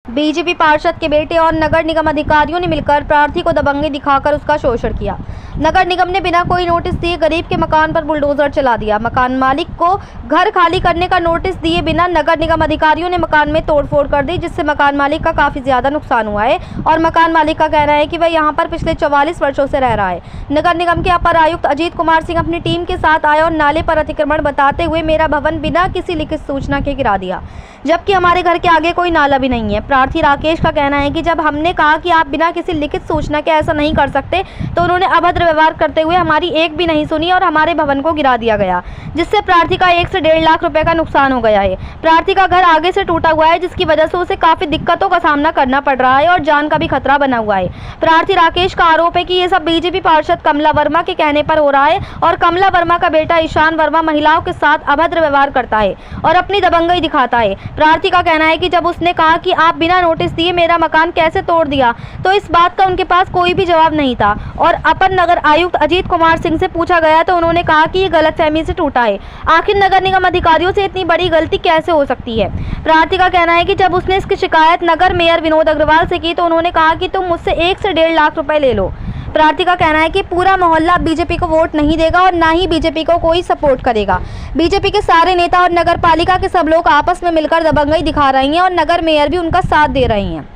BJP पार्षद के बेटे और नगर निगम अधिकारियों ने मिलकर प्रार्थी को दबंगई दिखाकर उसका शोषण किया। नगर निगम ने बिना कोई नोटिस दिए गरीब के मकान पर बुलडोजर चला दिया। मकान मालिक को घर खाली करने का नोटिस दिए बिना नगर निगम अधिकारियों ने मकान में तोड़फोड़ कर दी, जिससे मकान मालिक का काफी ज्यादा नुकसान हुआ है और मकान मालिक का कहना है कि वह यहां पर पिछले 44 वर्षों से रह रहा है। नगर निगम के अपर आयुक्त अजीत कुमार सिंह अपनी टीम के साथ आए और नाले पर अतिक्रमण बताते हुए मेरा भवन बिना किसी लिखित सूचना के गिरा दिया, जबकि हमारे घर के आगे कोई नाला भी नहीं है। प्रार्थी राकेश का कहना है कि जब हमने कहा कि आप बिना किसी लिखित सूचना के ऐसा नहीं कर सकते, तो उन्होंने अभद्र व्यवहार करते हुए हमारी एक भी नहीं सुनी और हमारे भवन को गिरा दिया गया, जिससे प्रार्थी का 1 से 1.5 लाख रुपए का नुकसान हो गया है। प्रार्थी का घर आगे से टूटा हुआ है, जिसकी वजह से उसे काफी दिक्कतों का सामना करना पड़ रहा है और जान का भी खतरा बना हुआ है। प्रार्थी राकेश का आरोप है कि ये सब बीजेपी पार्षद कमला वर्मा के कहने पर हो रहा है और कमला वर्मा का बेटा ईशान वर्मा महिलाओं के साथ अभद्र व्यवहार करता है और अपनी दबंगई दिखाता है। प्रार्थी का कहना है कि जब उसने कहा कि आप बिना नोटिस दिए मेरा मकान कैसे तोड़ दिया, तो इस बात का उनके पास कोई भी जवाब नहीं था और अपर नगर आयुक्त अजीत कुमार सिंह से पूछा गया तो उन्होंने कहा कि ये गलतफहमी से टूटा है। आखिर नगर निगम अधिकारियों से इतनी बड़ी गलती कैसे हो सकती है। प्रार्थी का कहना है कि जब उसने इसकी शिकायत नगर मेयर विनोद अग्रवाल से की तो उन्होंने कहा कि तुम मुझसे 1 से 1.5 लाख रुपए ले लो। प्रार्थी का कहना है कि पूरा मोहल्ला बीजेपी को वोट नहीं देगा और ना ही बीजेपी को कोई सपोर्ट करेगा। बीजेपी के सारे नेता और नगर पालिका के सब लोग आपस में मिलकर दबंगई दिखा रहे हैं और नगर मेयर भी उनका साथ दे रहे हैं।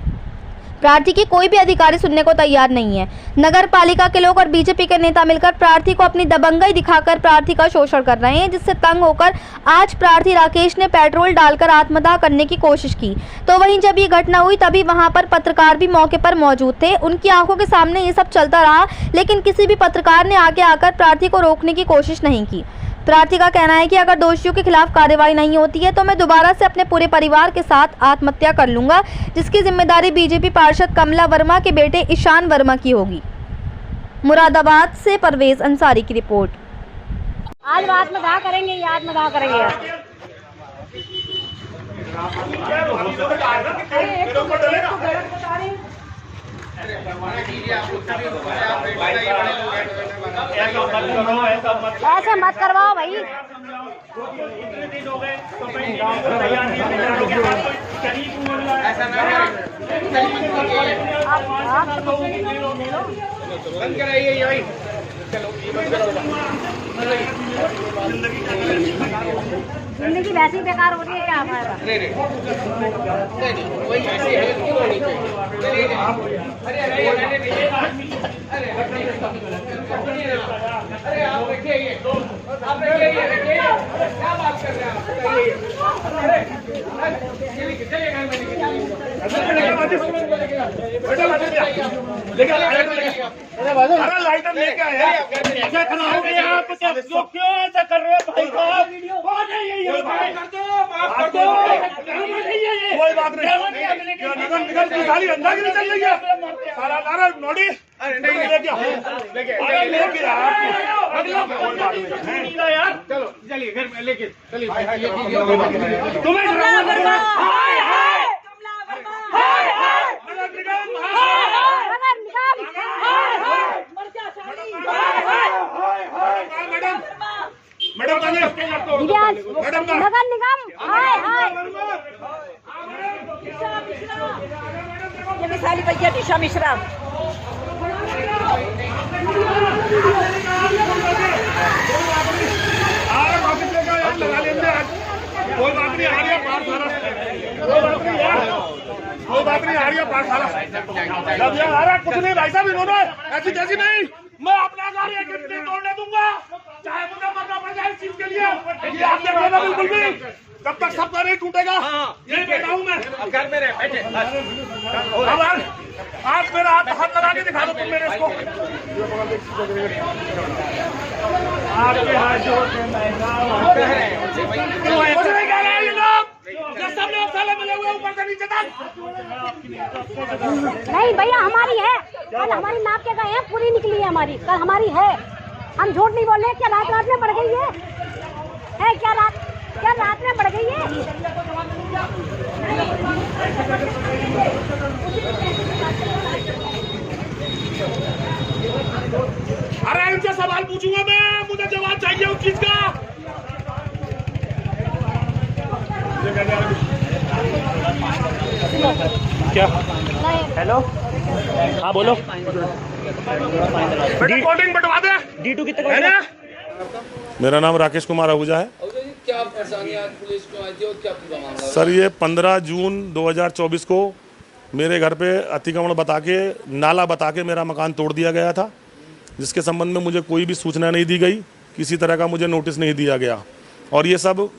प्रार्थी की कोई भी अधिकारी सुनने को तैयार नहीं है। नगर पालिका के लोग और बीजेपी के नेता मिलकर प्रार्थी को अपनी दबंगई दिखाकर प्रार्थी का शोषण कर रहे हैं, जिससे तंग होकर आज प्रार्थी राकेश ने पेट्रोल डालकर आत्मदाह करने की कोशिश की। तो वहीं जब ये घटना हुई तभी वहां पर पत्रकार भी मौके पर मौजूद थे। उनकी आंखों के सामने ये सब चलता रहा, लेकिन किसी भी पत्रकार ने आगे आकर प्रार्थी को रोकने की कोशिश नहीं की। प्रार्थी का कहना है कि अगर दोषियों के खिलाफ कार्रवाई नहीं होती है तो मैं दोबारा से अपने पूरे परिवार के साथ आत्महत्या कर लूंगा, जिसकी जिम्मेदारी बीजेपी पार्षद कमला वर्मा के बेटे ईशान वर्मा की होगी। मुरादाबाद से परवेज अंसारी की रिपोर्ट। आज आत्मदाह करेंगे, ये आत्मदाह करेंगे। ऐसे मत करवाओ भाई। बंद कराइए भाई। जिंदगी वैसे ही बेकार हो रही है क्या हमारा? नहीं वही ऐसे है, क्यों होनी चाहिए? अरे आप रखिए ये, आप रखिए ये, क्या बात कर रहे हैं आप? चलिए घर में लाइटर लेके आए हैं। ऐसा खड़ा हो गया आप, क्यों ऐसा कर रहे हो भाई साहब? कोई बात नहीं, निगम की सारी अंदाजी चल रही है। सारा नारा नोटिस यार, चलो चलिए घर में लेके चलिए। तुम्हें मैडम नगर निगम ये मिसाली भैया दिशा मिश्रा। कोई बात नहीं, आ रही है पाठशाला। कोई बात नहीं, आ रही है पाठशाला। जब ये आ रहा कुछ नहीं भाई साहब, इन्होंने ऐसी जैसी नहीं, मैं अपना गाड़ी एक तोड़ने दूंगा, चाहे मुझे मरना पड़ जाए इस चीज के लिए। ये आप देख लेना बिल्कुल भी, जब तक सबका नहीं टूटेगा यही बैठा हूँ मैं। घर में रहे बैठे। अब आज मेरा हाथ लगा के दिखा दो तुम मेरे इसको। आपके हाथ जोड़ते सब लोग साले मिले हुए ऊपर से नीचे तक। नहीं भैया हमारी है, कल हमारी नाप के गए हैं, पूरी निकली है हमारी, कल हमारी है। हम झूठ नहीं बोल रहे। क्या रात में बढ़ गई है? क्या रात में बढ़ गई है? अरे इनसे सवाल पूछूंगा मैं, मुझे जवाब चाहिए उस चीज का। क्या नहीं हेलो, हाँ बोलो। रिकॉर्डिंग बटवा दे D2 कितने है ना? मेरा नाम राकेश कुमार आहूजा है। क्या परेशानी आज पुलिस क्यों आई थी और क्या पूरा मामला? सर ये 15 जून 2024 को मेरे घर पे अतिक्रमण बता के, नाला बता के मेरा मकान तोड़ दिया गया था, जिसके संबंध में मुझे कोई भी सूचना नहीं दी गई, किसी तरह का मुझे नोटिस नहीं दिया गया। और ये सब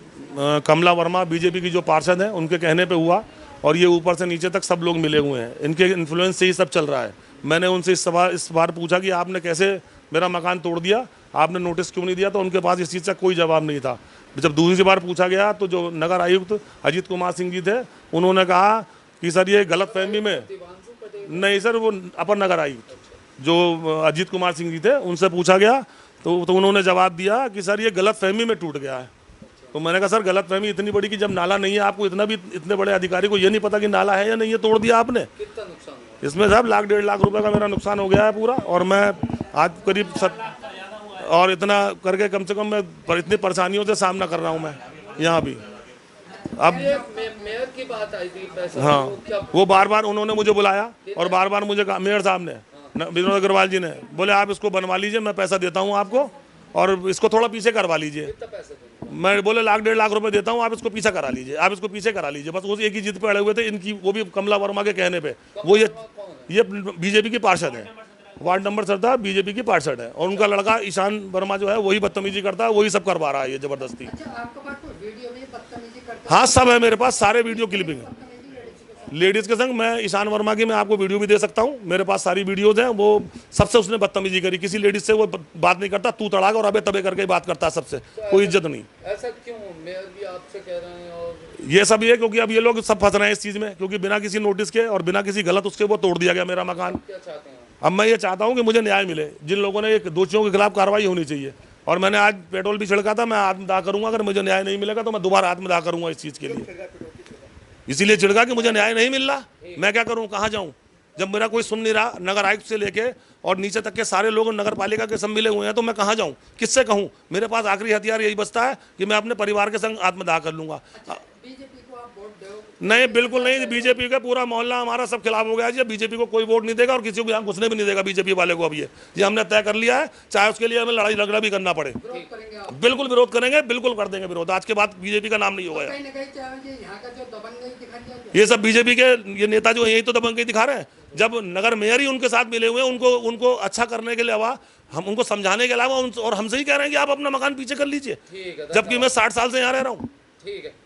कमला वर्मा बीजेपी की जो पार्षद हैं उनके कहने पे हुआ, और ये ऊपर से नीचे तक सब लोग मिले हुए हैं, इनके इन्फ्लुएंस से ही सब चल रहा है। मैंने उनसे इस बार पूछा कि आपने कैसे मेरा मकान तोड़ दिया, आपने नोटिस क्यों नहीं दिया, तो उनके पास इस चीज़ का कोई जवाब नहीं था। जब दूसरी बार पूछा गया तो जो नगर आयुक्त अजीत कुमार सिंह जी थे, उन्होंने कहा कि सर ये गलतफहमी में नहीं, सर वो अपर नगर आयुक्त जो अजीत कुमार सिंह जी थे उनसे पूछा गया तो उन्होंने जवाब दिया कि सर ये गलतफहमी में टूट गया है। तो मैंने कहा सर गलतफहमी इतनी बड़ी कि जब नाला नहीं है, आपको इतना भी, इतने बड़े अधिकारी को ये नहीं पता कि नाला है या नहीं है, तोड़ दिया आपने। कितना नुकसान हुआ? इसमें साहब 1 लाख 1.5 लाख रुपए का मेरा नुकसान हो गया है पूरा, और मैं आज करीब और इतना करके कम से कम मैं इतनी परेशानियों से सामना कर रहा हूँ मैं यहाँ भी। अब मेयर की बात आई थी पैसा, हाँ, तो क्या वो बार बार उन्होंने मुझे बुलाया और बार बार मुझे कहा, मेयर साहब ने, विनोद अग्रवाल जी ने बोले आप इसको बनवा लीजिए, मैं पैसा देता हूँ आपको, और इसको थोड़ा पीछे करवा लीजिए। पैसे देंगे? मैं बोले 1 लाख 1.5 लाख रुपए देता हूँ, आप इसको पीछे करा लीजिए, आप इसको पीछे करा लीजिए। बस उस एक ही जिद पे अड़े हुए थे इनकी, वो भी कमला वर्मा के कहने पे। वो ये बीजेपी की पार्षद है, वार्ड नंबर 17 बीजेपी की पार्षद है, और उनका लड़का ईशान वर्मा जो है वही बदतमीजी करता है, वही सब करवा रहा है ये जबरदस्ती। हाँ सब है मेरे पास, सारे वीडियो क्लिपिंग है लेडीज के संग। मैं ईशान वर्मा की मैं आपको वीडियो भी दे सकता हूँ, मेरे पास सारी वीडियोज हैं। वो सबसे उसने बदतमीजी करी, किसी लेडीज से वो बात नहीं करता, तू तड़ाक और अबे तबे करके बात करता है सबसे, कोई इज्जत नहीं। ऐसा क्यों? मेयर भी आपसे कह रहे हैं और ये सब ये क्योंकि अब ये लोग सब फंस रहे हैं इस चीज़ में, क्योंकि बिना किसी नोटिस के और बिना किसी गलत उसके वो तोड़ दिया गया मेरा मकान। क्या चाहते हैं? अब मैं ये चाहता हूँ कि मुझे न्याय मिले, जिन लोगों ने दोषियों के खिलाफ कार्रवाई होनी चाहिए। और मैंने आज पेट्रोल भी छिड़का था, मैं आत्मदाह करूंगा, अगर मुझे न्याय नहीं मिलेगा तो मैं दोबारा आत्मदाह करूंगा इस चीज़ के लिए। इसीलिए छिड़का कि मुझे न्याय नहीं मिल रहा, मैं क्या करूं, कहाँ जाऊं, जब मेरा कोई सुन नहीं रहा। नगर आयुक्त से लेके और नीचे तक के सारे लोग नगर पालिका के सब मिले हुए हैं, तो मैं कहाँ जाऊं, किससे कहूं। मेरे पास आखिरी हथियार यही बचता है कि मैं अपने परिवार के संग आत्मदाह कर लूंगा। नहीं, बिल्कुल नहीं, बीजेपी का पूरा मोहल्ला हमारा सब खिलाफ हो गया जी। बीजेपी को कोई वोट नहीं देगा और किसी को यहाँ घुसने भी नहीं देगा बीजेपी वाले को। अब ये हमने तय कर लिया है, चाहे उसके लिए हमें लड़ाई झगड़ा भी करना पड़े। बिल्कुल विरोध करेंगे, बिल्कुल कर देंगे विरोध। आज के बाद बीजेपी का नाम नहीं होगा। ये सब बीजेपी के ये नेता जो है यही तो दबंगई दिखा रहे हैं। जब नगर मेयर ही उनके साथ मिले हुए हैं, उनको अच्छा करने के अलावा, हम उनको समझाने के अलावा, और हमसे ही कह रहे हैं कि आप अपना मकान पीछे कर लीजिए, जबकि मैं 60 साल से यहाँ रह रहा हूँ। ठीक है।